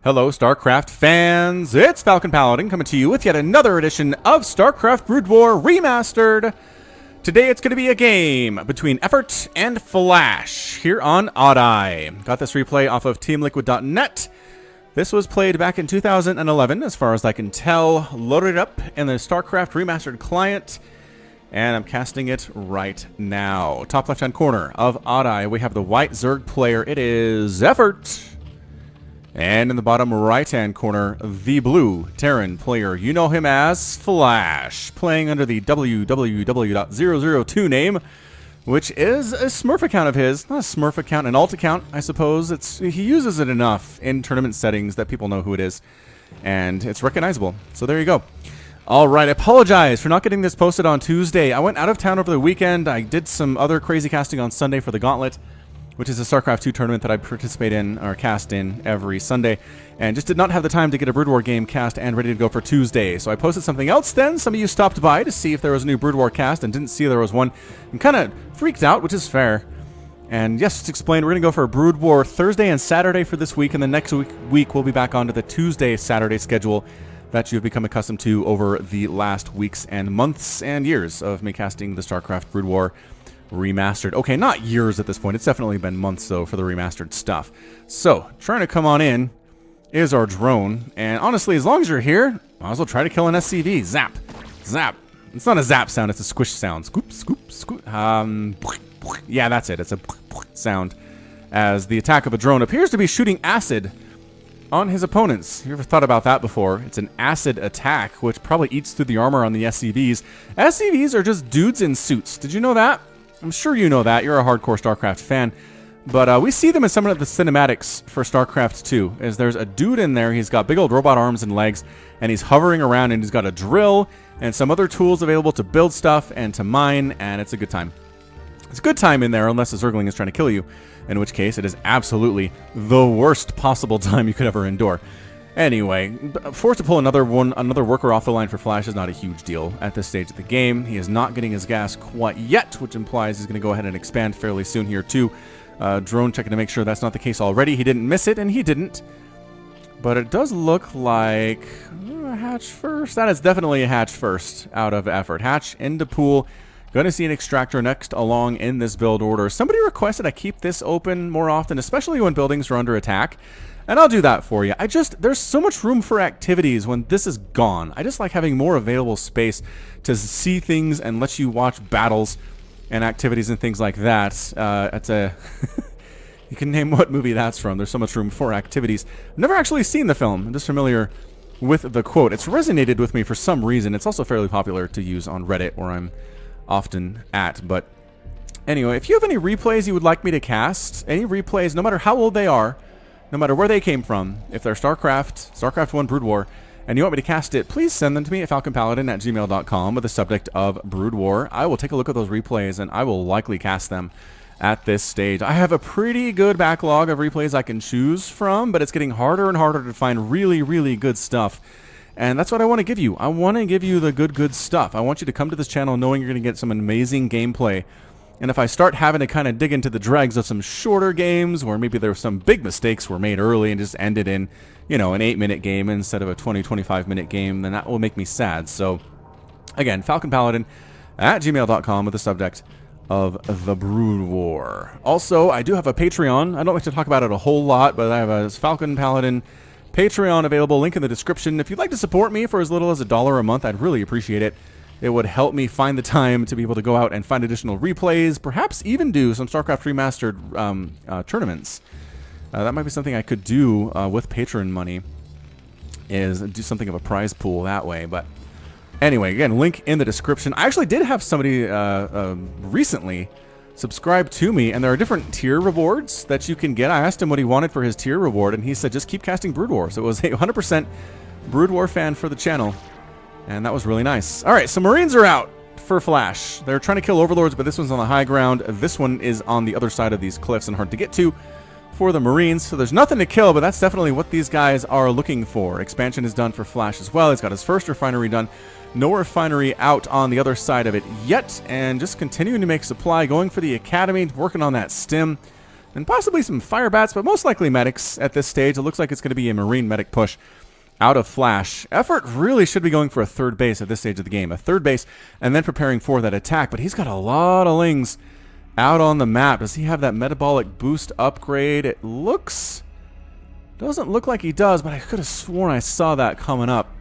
Hello, StarCraft fans! It's Falcon Paladin coming to you with yet another edition of StarCraft Brood War Remastered. Today it's going to be a game between Effort and Flash here on Oddeye. Got this replay off of teamliquid.net. This was played back in 2011, as far as I can tell. Loaded it up in the StarCraft Remastered client, and I'm casting it right now. Top left-hand corner of Oddeye, we have the white Zerg player. It is Effort. And in the bottom right-hand corner, the blue Terran player. You know him as Flash, playing under the www.002 name, which is a Smurf account of his. Not a Smurf account, an alt account, I suppose. He uses it enough in tournament settings that people know who it is, and it's recognizable. So there you go. All right, I apologize for not getting this posted on Tuesday. I went out of town over the weekend. I did some other crazy casting on Sunday for the Gauntlet, which is a StarCraft 2 tournament that I participate in, or cast in, every Sunday, and just did not have the time to get a Brood War game cast and ready to go for Tuesday. So I posted something else then. Some of you stopped by to see if there was a new Brood War cast and didn't see there was one, and kind of freaked out, which is fair. And yes, just explain, we're going to go for a Brood War Thursday and Saturday for this week, and the next week we'll be back onto the Tuesday-Saturday schedule that you've become accustomed to over the last weeks and months and years of me casting the StarCraft Brood War Remastered. Okay, not years at this point. It's definitely been months, though, for the remastered stuff. So, trying to come on in is our drone. And honestly, as long as you're here, might as well try to kill an SCV. Zap. Zap. It's not a zap sound, it's a squish sound. Scoop, scoop, scoop. Yeah, that's it. It's a sound. As the attack of a drone appears to be shooting acid on his opponents. You ever thought about that before? It's an acid attack, which probably eats through the armor on the SCVs. SCVs are just dudes in suits. Did you know that? I'm sure you know that. You're a hardcore StarCraft fan. But we see them in some of the cinematics for StarCraft 2. As there's a dude in there, he's got big old robot arms and legs, and he's hovering around, and he's got a drill and some other tools available to build stuff and to mine, and it's a good time. It's a good time in there, unless a Zergling is trying to kill you, in which case it is absolutely the worst possible time you could ever endure. Anyway, forced to pull another worker off the line for Flash is not a huge deal at this stage of the game. He is not getting his gas quite yet, which implies he's going to go ahead and expand fairly soon here too. Drone checking to make sure that's not the case already. He didn't miss it, and he didn't. But it does look like a hatch first. That is definitely a hatch first out of Effort. Hatch into pool. Going to see an extractor next along in this build order. Somebody requested I keep this open more often, especially when buildings are under attack. And I'll do that for you. There's so much room for activities when this is gone. I just like having more available space to see things and let you watch battles and activities and things like that. You can name what movie that's from. There's so much room for activities. I've never actually seen the film. I'm just familiar with the quote. It's resonated with me for some reason. It's also fairly popular to use on Reddit, where I'm often at. But anyway, if you have any replays you would like me to cast, any replays, no matter how old they are, no matter where they came from, if they're StarCraft 1 Brood War, and you want me to cast it, please send them to me at falconpaladin@gmail.com with the subject of Brood War. I will take a look at those replays, and I will likely cast them at this stage. I have a pretty good backlog of replays I can choose from, but it's getting harder and harder to find really, really good stuff. And that's what I want to give you. I want to give you the good stuff. I want you to come to this channel knowing you're going to get some amazing gameplay. And if I start having to kind of dig into the dregs of some shorter games where maybe there were some big mistakes were made early and just ended in, you know, an 8-minute game instead of a 25-minute game, then that will make me sad. So, again, falconpaladin@gmail.com with the subject of the Brood War. Also, I do have a Patreon. I don't like to talk about it a whole lot, but I have a Falcon Paladin Patreon available. Link in the description. If you'd like to support me for as little as $1 a month, I'd really appreciate it. It would help me find the time to be able to go out and find additional replays, perhaps even do some StarCraft Remastered tournaments. That might be something I could do with Patreon money, is do something of a prize pool that way. But anyway, again, link in the description. I actually did have somebody recently subscribe to me, and there are different tier rewards that you can get. I asked him what he wanted for his tier reward, and he said just keep casting Brood War. So it was a 100% Brood War fan for the channel. And that was really nice. All right, so Marines are out for Flash. They're trying to kill Overlords, but this one's on the high ground. This one is on the other side of these cliffs and hard to get to for the Marines. So there's nothing to kill, but that's definitely what these guys are looking for. Expansion is done for Flash as well. He's got his first refinery done. No refinery out on the other side of it yet. And just continuing to make supply, going for the Academy, working on that stim. and possibly some fire bats, but most likely medics at this stage. It looks like it's going to be a Marine medic push out of Flash. Effort really should be going for a third base at this stage of the game. A third base, and then preparing for that attack. But he's got a lot of lings out on the map. Does he have that metabolic boost upgrade? It doesn't look like he does, but I could have sworn I saw that coming up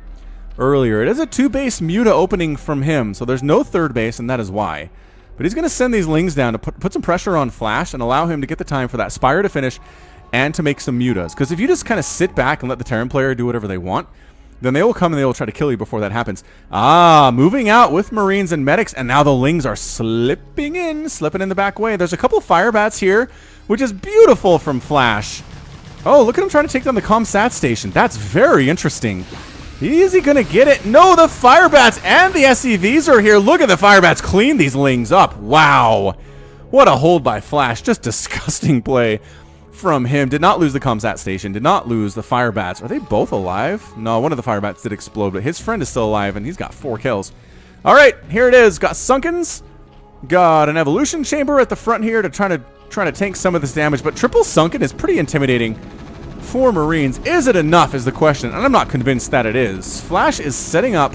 earlier. It is a 2-base muta opening from him, so there's no third base, and that is why. But he's going to send these lings down to put some pressure on Flash and allow him to get the time for that Spire to finish and to make some mutas. Because if you just kind of sit back and let the Terran player do whatever they want, then they will come and they will try to kill you before that happens. Moving out with Marines and medics, and now the lings are slipping in the back way. There's a couple fire bats here, which is beautiful from Flash. Oh, look at him trying to take down the ComSat station. That's very interesting. Is he going to get it? No, the fire bats and the SCVs are here. Look at the fire bats clean these lings up. Wow. What a hold by Flash. Just disgusting play from him. Did not lose the ComSat station. Did not lose the fire bats. Are they both alive? No, one of the fire bats did explode, but his friend is still alive, and he's got 4 kills. All right, here it is. Got Sunkens. Got an evolution chamber at the front here to try to tank some of this damage, but triple Sunken is pretty intimidating for Marines. Is it enough is the question, and I'm not convinced that it is. Flash is setting up.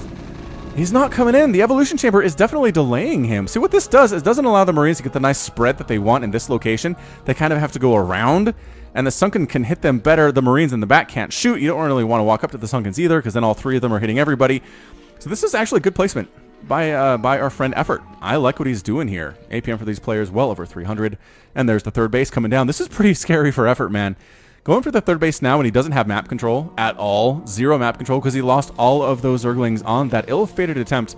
He's not coming in. The evolution chamber is definitely delaying him. See, what this does is doesn't allow the Marines to get the nice spread that they want in this location. They kind of have to go around, and the Sunken can hit them better. The Marines in the back can't shoot. You don't really want to walk up to the Sunkens either, because then all 3 of them are hitting everybody. So this is actually good placement by our friend Effort. I like what he's doing here. APM for these players well over 300, and there's the third base coming down. This is pretty scary for Effort, man. Going for the third base now when he doesn't have map control at all. 0 map control because he lost all of those Zerglings on that ill-fated attempt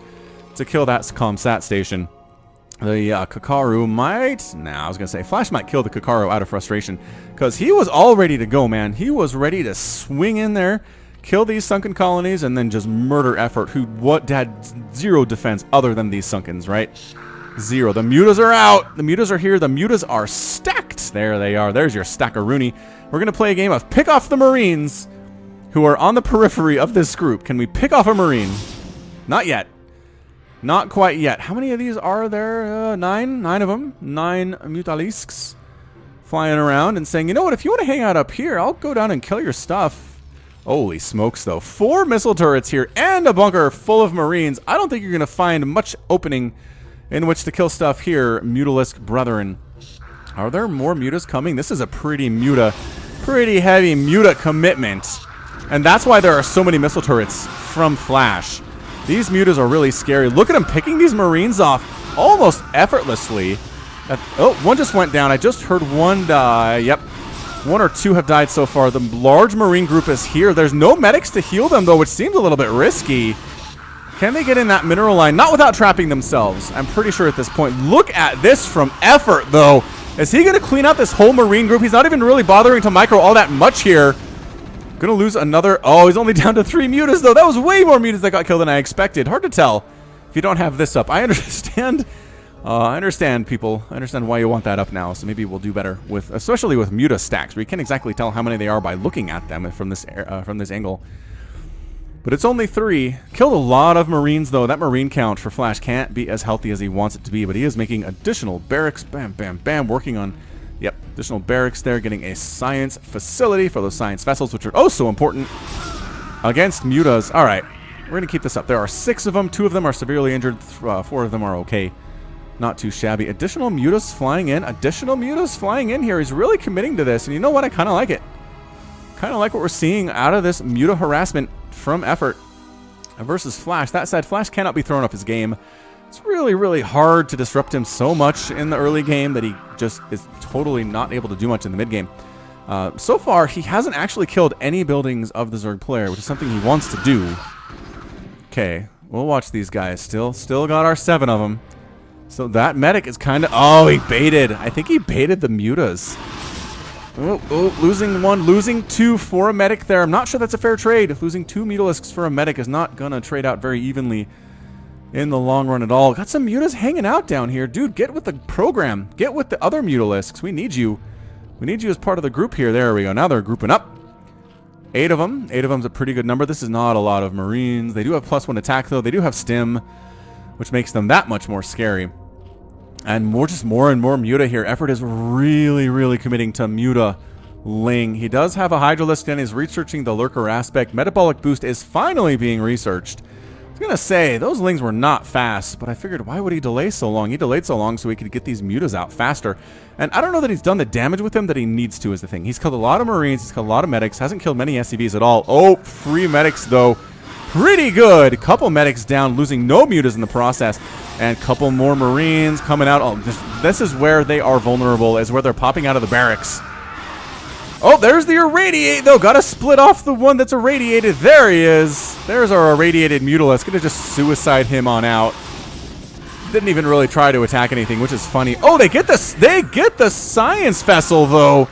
to kill that ComSat station. The Kakaru might... Nah, I was going to say Flash might kill the Kakaru out of frustration because he was all ready to go, man. He was ready to swing in there, kill these sunken colonies, and then just murder Effort, who had 0 defense other than these Sunkens, right? 0. The mutas are out. The mutas are here. The mutas are stacked. There they are. There's your stackaroonie. We're going to play a game of pick off the Marines who are on the periphery of this group. Can we pick off a Marine? Not yet. Not quite yet. How many of these are there? 9? 9 of them. 9 mutalisks flying around and saying, you know what, if you want to hang out up here, I'll go down and kill your stuff. Holy smokes, though. 4 missile turrets here and a bunker full of Marines. I don't think you're going to find much opening in which to kill stuff here, Mutalisk brethren. Are there more mutas coming? This is a pretty heavy muta commitment. And that's why there are so many missile turrets from Flash. These mutas are really scary. Look at him picking these Marines off almost effortlessly. Oh, one just went down. I just heard one die. Yep. 1 or 2 have died so far. The large Marine group is here. There's no medics to heal them, though, which seems a little bit risky. Can they get in that mineral line? Not without trapping themselves. I'm pretty sure at this point. Look at this from Effort, though. Is he going to clean out this whole Marine group? He's not even really bothering to micro all that much here. Going to lose another... Oh, he's only down to 3 mutas, though. That was way more mutas that got killed than I expected. Hard to tell if you don't have this up. I understand. I understand, people. I understand why you want that up now. So maybe we'll do better with... Especially with muta stacks, where you can't exactly tell how many they are by looking at them from this angle. But it's only 3. Killed a lot of Marines, though. That Marine count for Flash can't be as healthy as he wants it to be, but he is making additional barracks. Bam, bam, bam. Working on, yep, additional barracks there. Getting a science facility for those science vessels, which are oh so important against mutas. All right, we're going to keep this up. There are 6 of them. 2 of them are severely injured. 4 of them are okay. Not too shabby. Additional mutas flying in. Additional mutas flying in here. He's really committing to this, and you know what? I kind of like it. Kind of like what we're seeing out of this muta harassment from Effort versus Flash. That said, Flash cannot be thrown off his game. It's really, really hard to disrupt him so much in the early game that he just is totally not able to do much in the mid-game. So far, he hasn't actually killed any buildings of the Zerg player, which is something he wants to do. Okay, we'll watch these guys. Still got our 7 of them. So that medic is kind of... Oh, he baited. I think he baited the mutas. Oh, losing 1, losing 2 for a medic there. I'm not sure that's a fair trade. Losing 2 mutalisks for a medic is not going to trade out very evenly in the long run at all. Got some mutas hanging out down here. Dude, get with the program. Get with the other mutalisks. We need you. We need you as part of the group here. There we go. Now they're grouping up. 8 of them. 8 of them is a pretty good number. This is not a lot of Marines. They do have +1 attack, though. They do have stim, which makes them that much more scary. And more and more muta here. Effort is really committing to muta ling. He does have a Hydralisk and is researching the lurker aspect. Metabolic boost is finally being researched. I was gonna say, those lings were not fast, but I figured why would he delay so long? He delayed so long so he could get these mutas out faster. And I don't know that he's done the damage with them that he needs to is the thing. He's killed a lot of Marines, he's killed a lot of medics, hasn't killed many SCVs at all. Oh, 3 medics though. Pretty good. Couple medics down, losing no mutas in the process. And couple more Marines coming out. Oh, this is where they are vulnerable, is where they're popping out of the barracks. Oh, there's the irradiate, though. Gotta split off the one that's irradiated. There he is. There's our irradiated Mutalist. Gonna just suicide him on out. Didn't even really try to attack anything, which is funny. Oh, they get this. They get the science vessel, though.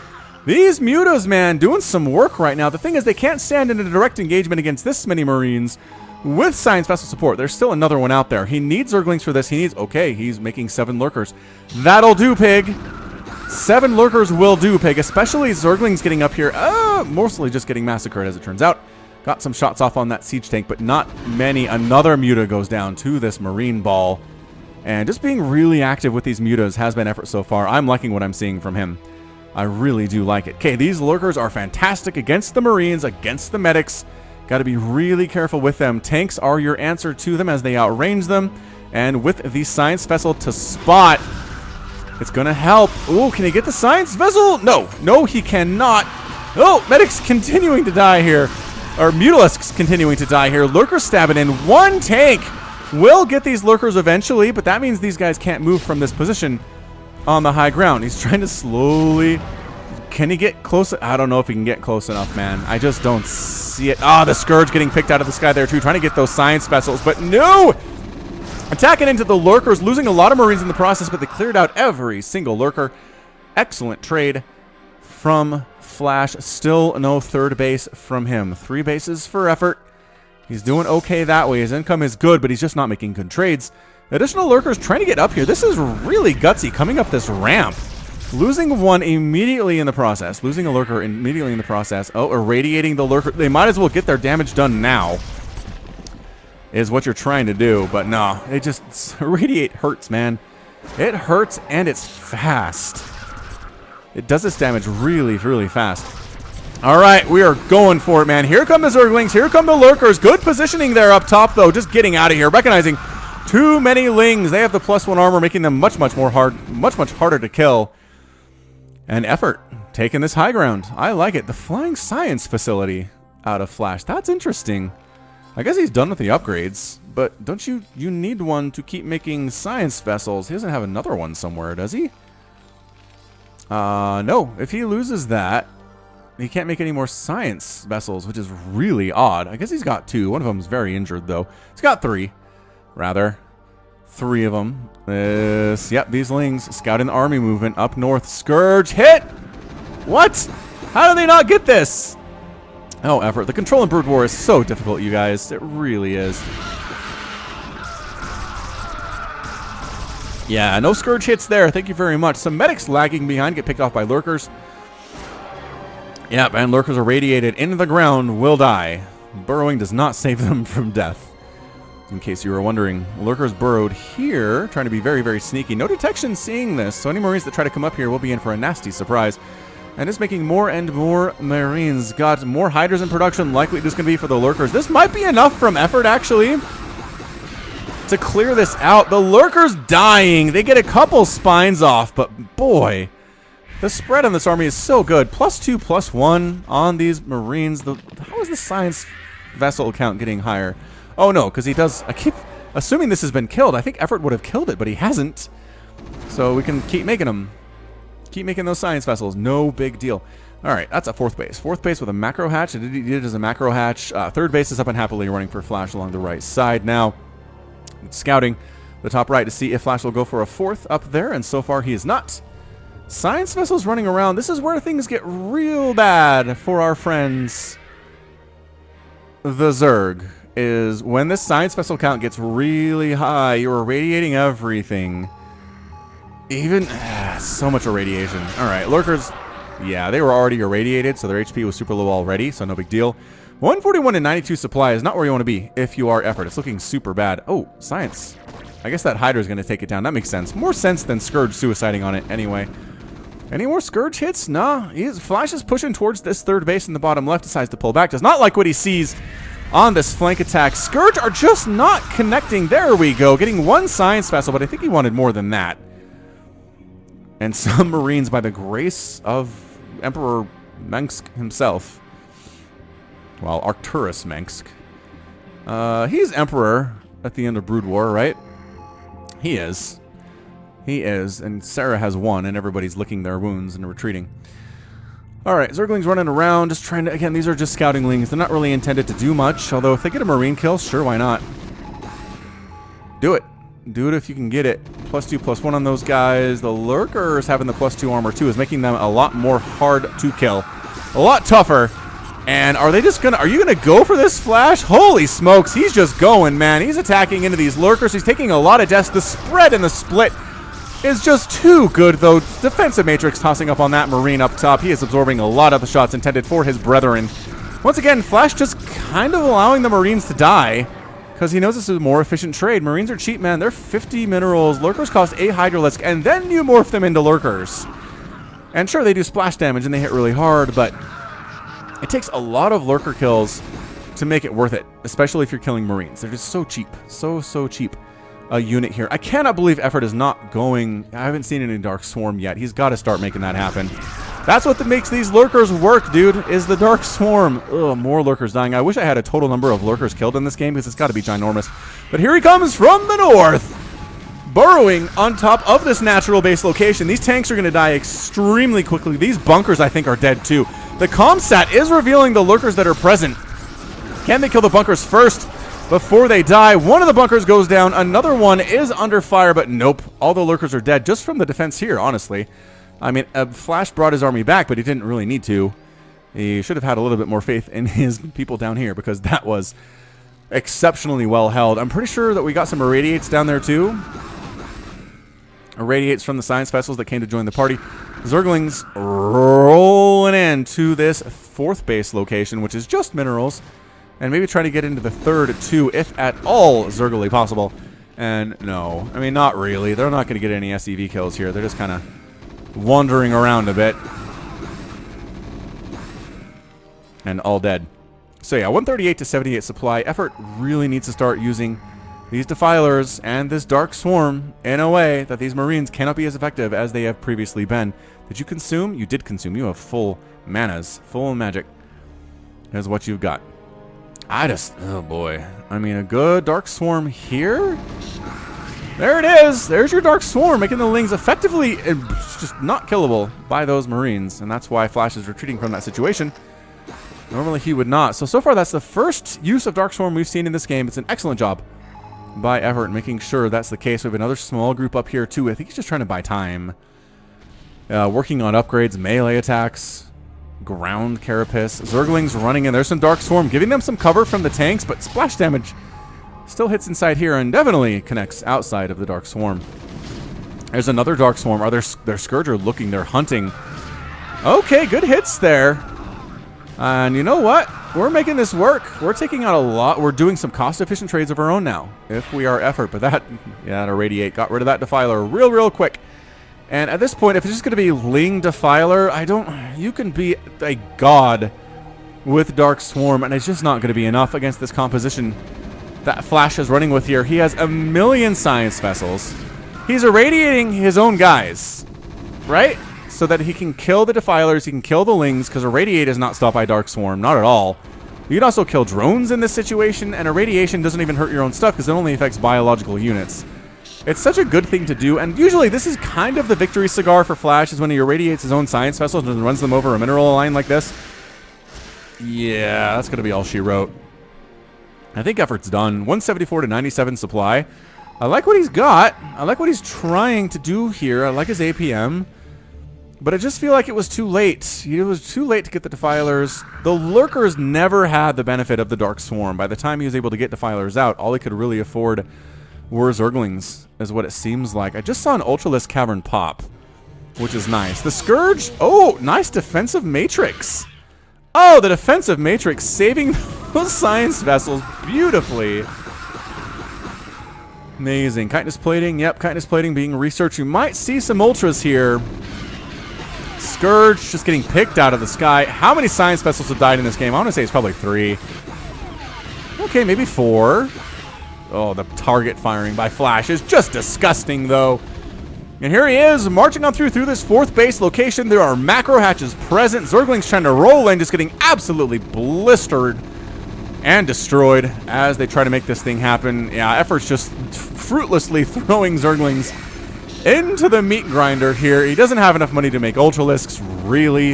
These mutas, man, doing some work right now. The thing is, they can't stand in a direct engagement against this many Marines with science vessel support. There's still another one out there. He needs Zerglings for this. He needs, okay, he's making 7 lurkers. That'll do, pig. 7 lurkers will do, pig, especially Zerglings getting up here. Mostly just getting massacred, as it turns out. Got some shots off on that siege tank, but not many. Another muta goes down to this Marine ball. And just being really active with these mutas has been effort so far. I'm liking what I'm seeing from him. I really do like it. Okay, these lurkers are fantastic against the Marines, against the medics. Got to be really careful with them. Tanks are your answer to them as they outrange them. And with the science vessel to spot, it's going to help. Ooh, can he get the science vessel? No. No, he cannot. Oh, medics continuing to die here. Or Mutalisks continuing to die here. Lurkers stabbing in. 1 tank will get these lurkers eventually, but that means these guys can't move from this position on the high ground. He's trying to slowly... Can he get close? I don't know if he can get close enough, man. I just don't see it. Ah, the Scourge getting picked out of the sky there, too. Trying to get those science vessels, but no! Attacking into the lurkers, losing a lot of Marines in the process, but they cleared out every single lurker. Excellent trade from Flash. Still no 3rd base from him. 3 bases for effort. He's doing okay that way. His income is good, but he's just not making good trades. Additional lurkers trying to get up here. This is really gutsy coming up this ramp. Losing 1 immediately in the process. Losing a lurker immediately in the process. Oh, irradiating the lurker. They might as well get their damage done now, is what you're trying to do. But no, it just... Irradiate hurts, man. It hurts, and it's fast. It does its damage really fast. All right, we are going for it, man. Here come the Zerglings. Here come the lurkers. Good positioning there up top, though. Just getting out of here. Recognizing too many lings. They have the +1 armor, making them much harder to kill. And effort taking this high ground. I like it. The flying science facility out of Flash. That's interesting. I guess he's done with the upgrades, but don't you need one to keep making science vessels? He doesn't have another one somewhere, does he? No. If he loses that, he can't make any more science vessels, which is really odd. I guess he's got 2. One of them is very injured, though. He's got 3, rather. 3 of them. Yep, these lings scouting the army movement up north. Scourge hit! What? How do they not get this? Oh, effort. The control in Brood War is so difficult, you guys. It really is. Yeah, no Scourge hits there. Thank you very much. Some medics lagging behind, get picked off by lurkers. Yep, and lurkers are radiated into the ground, will die. Burrowing does not save them from death. In case you were wondering, lurkers burrowed here, trying to be very sneaky. No detection seeing this, so any Marines that try to come up here will be in for a nasty surprise. And it's making more and more Marines. Got more Hydras in production, likely just going to be for the lurkers. This might be enough from effort, actually, to clear this out. The lurkers dying. They get a couple spines off, but boy, the spread on this army is so good. +2, +1 on these Marines. How is the science vessel count getting higher? Oh, no, because he does... I keep assuming this has been killed. I think effort would have killed it, but he hasn't. So we can keep making them. Keep making those science vessels. No big deal. All right, that's a 4th base. 4th base with a macro hatch. It did it as a macro hatch. 3rd base is up and happily running for Flash along the right side now. It's scouting the top right to see if Flash will go for a 4th up there, and so far he is not. Science vessels running around. This is where things get real bad for our friends, the Zerg. Is when this science vessel count gets really high, you're irradiating everything. Even so much irradiation. All right, lurkers. Yeah, they were already irradiated, so their HP was super low already, so no big deal. 141 and 92 supply is not where you want to be if you are effort. It's looking super bad. Oh, science. I guess that Hydra is going to take it down. That makes sense. More sense than Scourge suiciding on it anyway. Any more Scourge hits? Nah. Flash is pushing towards this third base in the bottom left. Decides to pull back. Does not like what he sees on this flank attack. Scourge are just not connecting. There we go. Getting one Science Vessel, but I think he wanted more than that. And some Marines by the grace of Emperor Mengsk himself. Well, Arcturus Mengsk. He's Emperor at the end of Brood War, right? He is. He is. And Sarah has won, and everybody's licking their wounds and retreating. Alright, Zerglings running around, just trying to... Again, these are just scoutinglings. They're not really intended to do much, although if they get a Marine kill, sure, why not? Do it. Do it if you can get it. +2, +1 on those guys. The Lurkers having the +2 armor, too, is making them a lot more hard to kill. A lot tougher. And are they just gonna... Are you gonna go for this Flash? Holy smokes, he's just going, man. He's attacking into these Lurkers. He's taking a lot of deaths. The spread and the split is just too good, though. Defensive Matrix tossing up on that Marine up top. He is absorbing a lot of the shots intended for his brethren. Once again, Flash just kind of allowing the Marines to die because he knows this is a more efficient trade. Marines are cheap, man. They're 50 minerals. Lurkers cost a Hydralisk, and then you morph them into Lurkers. And sure, they do splash damage and they hit really hard, but it takes a lot of Lurker kills to make it worth it, especially if you're killing Marines. They're just so cheap. So cheap. A unit here. I cannot believe Effort is not going... I haven't seen any Dark Swarm yet. He's got to start making that happen. That's what makes these Lurkers work, dude, is the Dark Swarm. Ugh, more Lurkers dying. I wish I had a total number of Lurkers killed in this game, because it's got to be ginormous. But here he comes from the north, burrowing on top of this natural base location. These tanks are going to die extremely quickly. These bunkers, I think, are dead, too. The ComSat is revealing the Lurkers that are present. Can they kill the bunkers first before they die? One of the bunkers goes down. Another one is under fire, but nope. All the Lurkers are dead just from the defense here, honestly. I mean, Flash brought his army back, but he didn't really need to. He should have had a little bit more faith in his people down here, because that was exceptionally well held. I'm pretty sure that we got some Irradiates down there, too. Irradiates from the Science Vessels that came to join the party. Zerglings rolling into this fourth base location, which is just minerals. And maybe try to get into the third, too, if at all Zergly possible. And no. I mean, not really. They're not going to get any SCV kills here. They're just kind of wandering around a bit. And all dead. So yeah, 138 to 78 supply. Effort really needs to start using these Defilers and this Dark Swarm in a way that these Marines cannot be as effective as they have previously been. Did you consume? You did consume. You have full manas. Full magic. Here's what you've got. Oh boy. I mean, a good Dark Swarm here? There it is! There's your Dark Swarm, making the Lings effectively just not killable by those Marines. And that's why Flash is retreating from that situation. Normally he would not. So far that's the first use of Dark Swarm we've seen in this game. It's an excellent job by Effort making sure that's the case. We have another small group up here too. I think he's just trying to buy time. Working on upgrades, melee attacks. Ground Carapace. Zerglings running in. There's some Dark Swarm, giving them some cover from the tanks, but splash damage still hits inside here and definitely connects outside of the Dark Swarm. There's another Dark Swarm. Are their Scourger looking? They're hunting. Okay, good hits there. And you know what? We're making this work. We're taking out a lot. We're doing some cost-efficient trades of our own now, if we are Effort. But that, yeah, that Irradiate got rid of that Defiler real quick. And at this point, if it's just going to be Ling Defiler, you can be a god with Dark Swarm, and it's just not going to be enough against this composition that Flash is running with here. He has a million Science Vessels. He's irradiating his own guys, right? So that he can kill the Defilers, he can kill the Lings, because Irradiate is not stopped by Dark Swarm, not at all. You can also kill drones in this situation, and Irradiation doesn't even hurt your own stuff, because it only affects biological units. It's such a good thing to do, and usually this is kind of the victory cigar for Flash, is when he irradiates his own Science Vessels and runs them over a mineral line like this. Yeah, that's going to be all she wrote. I think Effort's done. 174 to 97 supply. I like what he's got. I like what he's trying to do here. I like his APM. But I just feel like it was too late. It was too late to get the Defilers. The Lurkers never had the benefit of the Dark Swarm. By the time he was able to get Defilers out, all he could really afford were Zerglings, is what it seems like. I just saw an Ultralisk Cavern pop, which is nice. The Scourge, oh, nice defensive matrix. Oh, the defensive matrix saving those Science Vessels beautifully. Amazing. Chitinous plating. Yep, chitinous plating being researched. You might see some ultras here. Scourge just getting picked out of the sky. How many science vessels have died in this game? I want to say it's probably 3. Okay, maybe 4. Oh, the target firing by Flash is just disgusting, though. And here he is, marching on through this 4th base location. There are macro hatches present. Zerglings trying to roll in, just getting absolutely blistered and destroyed as they try to make this thing happen. Yeah, Effort's just fruitlessly throwing Zerglings into the meat grinder here. He doesn't have enough money to make Ultralisks, really.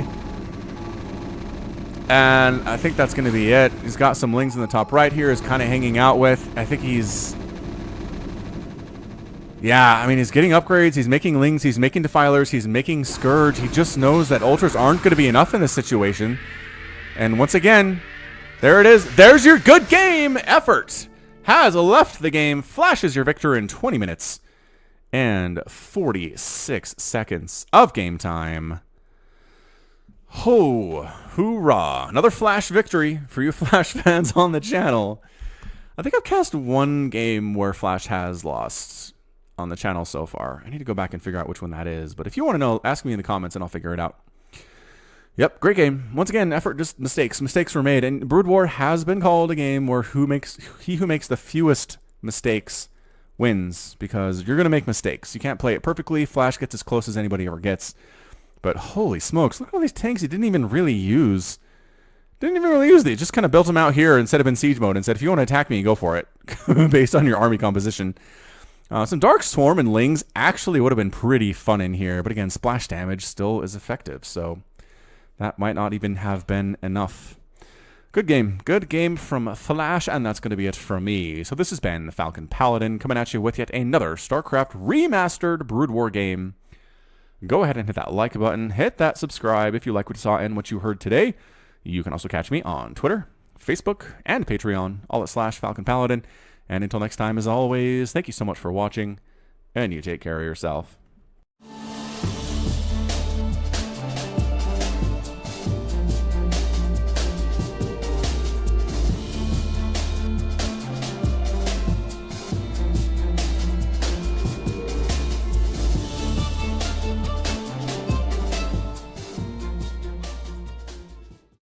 And I think that's going to be it. He's got some Lings in the top right here, is kind of hanging out with. I think he's... Yeah, I mean, he's getting upgrades. He's making Lings. He's making Defilers. He's making Scourge. He just knows that Ultras aren't going to be enough in this situation. And once again, there it is. There's your good game. Effort has left the game. Flash is your victor in 20 minutes and 46 seconds of game time. Ho, hoorah. Another Flash victory for you Flash fans on the channel. I think I've cast one game where Flash has lost on the channel so far. I need to go back and figure out which one that is. But if you want to know, ask me in the comments and I'll figure it out. Yep, great game. Once again, effort, just mistakes. Mistakes were made. And Brood War has been called a game where he who makes the fewest mistakes wins. Because you're going to make mistakes. You can't play it perfectly. Flash gets as close as anybody ever gets. But holy smokes, look at all these tanks he didn't even really use. Didn't even really use these. Just kind of built them out here and set up in siege mode and said, if you want to attack me, go for it. Based on your army composition. Some Dark Swarm and Lings actually would have been pretty fun in here. But again, splash damage still is effective. So that might not even have been enough. Good game. Good game from Flash. And that's going to be it from me. So this has been Falcon Paladin coming at you with yet another StarCraft Remastered Brood War game. Go ahead and hit that like button. Hit that subscribe if you like what you saw and what you heard today. You can also catch me on Twitter, Facebook, and Patreon, all at /Falcon Paladin. And until next time, as always, thank you so much for watching, and you take care of yourself.